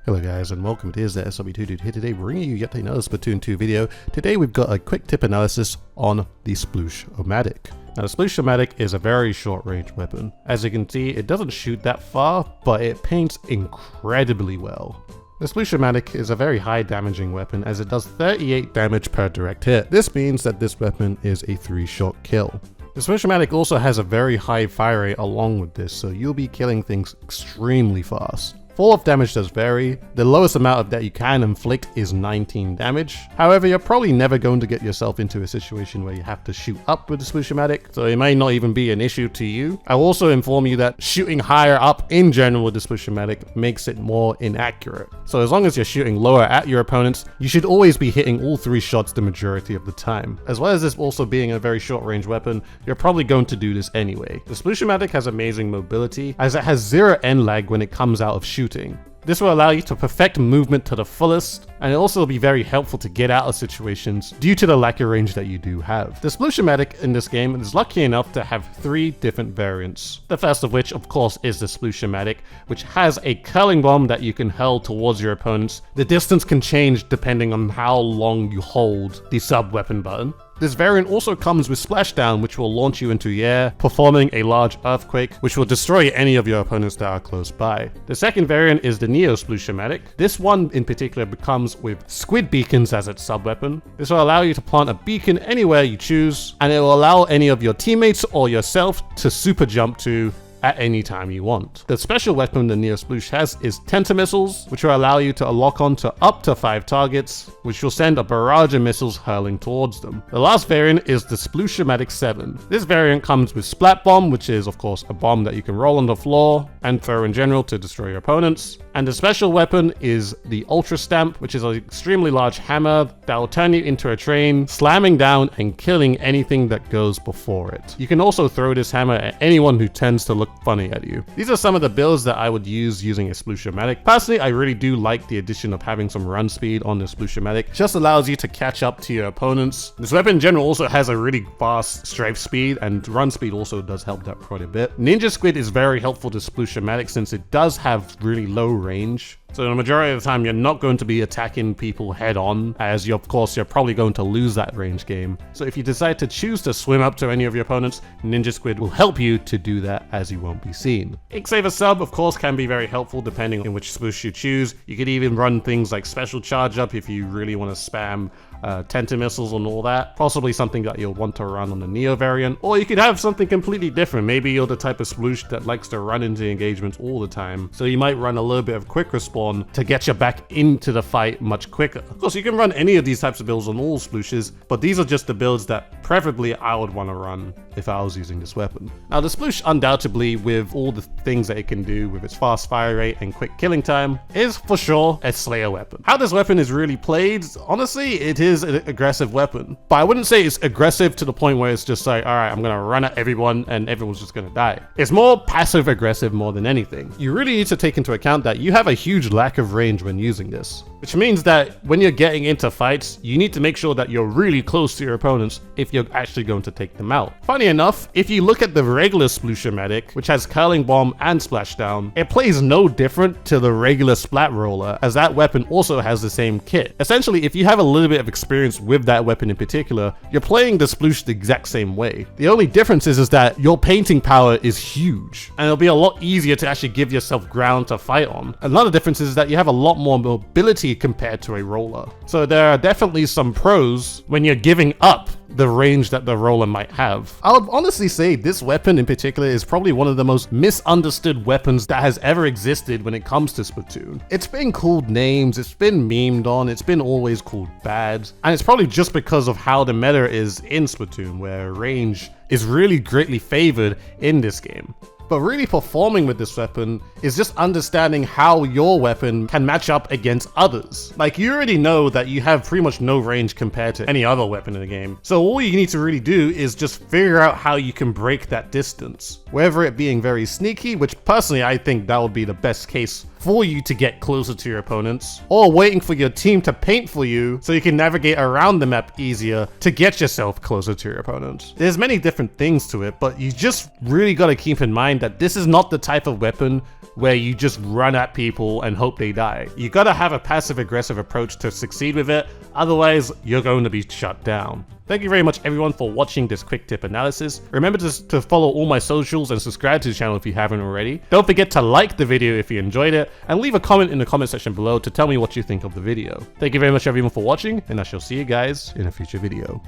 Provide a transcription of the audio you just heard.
Hello guys and welcome to ThatSrb2DUDE here today, bringing you yet another Splatoon 2 video. Today we've got a quick tip analysis on the Sploosh-o-Matic. Now the Sploosh-o-Matic is a very short range weapon. As you can see, it doesn't shoot that far, but it paints incredibly well. The Sploosh-o-Matic is a very high damaging weapon as it does 38 damage per direct hit. This means that this weapon is a 3-shot kill. The Sploosh-o-Matic also has a very high fire rate along with this, so you'll be killing things extremely fast. Fall-off damage does vary. The lowest amount that you can inflict is 19 damage. However, you're probably never going to get yourself into a situation where you have to shoot up with the Sploosh-o-Matic, so it may not even be an issue to you. I'll also inform you that shooting higher up in general with the Sploosh-o-Matic makes it more inaccurate. So as long as you're shooting lower at your opponents, you should always be hitting all 3 shots the majority of the time. As well as this also being a very short range weapon, you're probably going to do this anyway. The Sploosh-o-Matic has amazing mobility as it has 0 end lag when it comes out of shooting. This will allow you to perfect movement to the fullest, and it'll also be very helpful to get out of situations due to the lack of range that you do have. The Sploosh-o-Matic in this game is lucky enough to have 3 different variants. The first of which, of course, is the Sploosh-o-Matic, which has a curling bomb that you can hurl towards your opponents. The distance can change depending on how long you hold the sub-weapon button. This variant also comes with Splashdown, which will launch you into the air, performing a large earthquake, which will destroy any of your opponents that are close by. The second variant is the Neo Sploosh-o-Matic. This one in particular comes with squid beacons as its sub-weapon. This will allow you to plant a beacon anywhere you choose, and it will allow any of your teammates or yourself to super jump to at any time you want. The special weapon the Neo Sploosh has is Tenta missiles, which will allow you to lock on to up to 5 targets, which will send a barrage of missiles hurling towards them. The last variant is the Sploosh-o-Matic 7. This variant comes with Splat Bomb, which is of course a bomb that you can roll on the floor and throw in general to destroy your opponents. And the special weapon is the Ultra Stamp, which is an extremely large hammer that will turn you into a train, slamming down and killing anything that goes before it. You can also throw this hammer at anyone who tends to look funny at you. These are some of the builds that I would use using a Sploosh-o-Matic. Personally, I really do like the addition of having some run speed on the Sploosh-o-Matic. Just allows you to catch up to your opponents. This weapon in general also has a really fast strafe speed, and run speed also does help that quite a bit. Ninja Squid is very helpful to Sploosh-o-Matic since it does have really low range. So the majority of the time, you're not going to be attacking people head on, as you're probably going to lose that range game. So if you decide to choose to swim up to any of your opponents, Ninja Squid will help you to do that as you won't be seen. Ink-Saver Sub, of course, can be very helpful depending on which Sploosh you choose. You could even run things like Special Charge Up if you really want to spam Tenta missiles and all that. Possibly something that you'll want to run on the Neo variant. Or you could have something completely different. Maybe you're the type of Sploosh that likes to run into engagements all the time. So you might run a little bit of quick respawn to get you back into the fight much quicker. Of course, you can run any of these types of builds on all Splooshes, but these are just the builds that preferably I would want to run if I was using this weapon. Now the Sploosh, undoubtedly, with all the things that it can do with its fast fire rate and quick killing time, is for sure a Slayer weapon. How this weapon is really played, honestly, it is an aggressive weapon. But I wouldn't say it's aggressive to the point where it's just like, alright, I'm gonna run at everyone and everyone's just gonna die. It's more passive aggressive more than anything. You really need to take into account that you have a huge lack of range when using this, which means that when you're getting into fights, you need to make sure that you're really close to your opponents if you're actually going to take them out. Funny enough, if you look at the regular Sploosh-o-Matic, which has Curling Bomb and Splashdown, it plays no different to the regular Splat Roller, as that weapon also has the same kit. Essentially, if you have a little bit of experience with that weapon in particular, you're playing the Sploosh the exact same way. The only difference is that your painting power is huge, and it'll be a lot easier to actually give yourself ground to fight on. Another difference is that you have a lot more mobility compared to a roller. So there are definitely some pros when you're giving up the range that the roller might have. I would honestly say this weapon in particular is probably one of the most misunderstood weapons that has ever existed when it comes to Splatoon. It's been called names, it's been memed on, it's been always called bad, and it's probably just because of how the meta is in Splatoon, where range is really greatly favored in this game. But really performing with this weapon is just understanding how your weapon can match up against others. Like, you already know that you have pretty much no range compared to any other weapon in the game. So all you need to really do is just figure out how you can break that distance. Whether it being very sneaky, which personally I think that would be the best case for you to get closer to your opponents, or waiting for your team to paint for you so you can navigate around the map easier to get yourself closer to your opponents. There's many different things to it, but you just really got to keep in mind that this is not the type of weapon where you just run at people and hope they die. You gotta have a passive-aggressive approach to succeed with it, otherwise you're going to be shut down. Thank you very much everyone for watching this quick tip analysis. Remember to follow all my socials and subscribe to the channel if you haven't already. Don't forget to like the video if you enjoyed it, and leave a comment in the comment section below to tell me what you think of the video. Thank you very much everyone for watching, and I shall see you guys in a future video.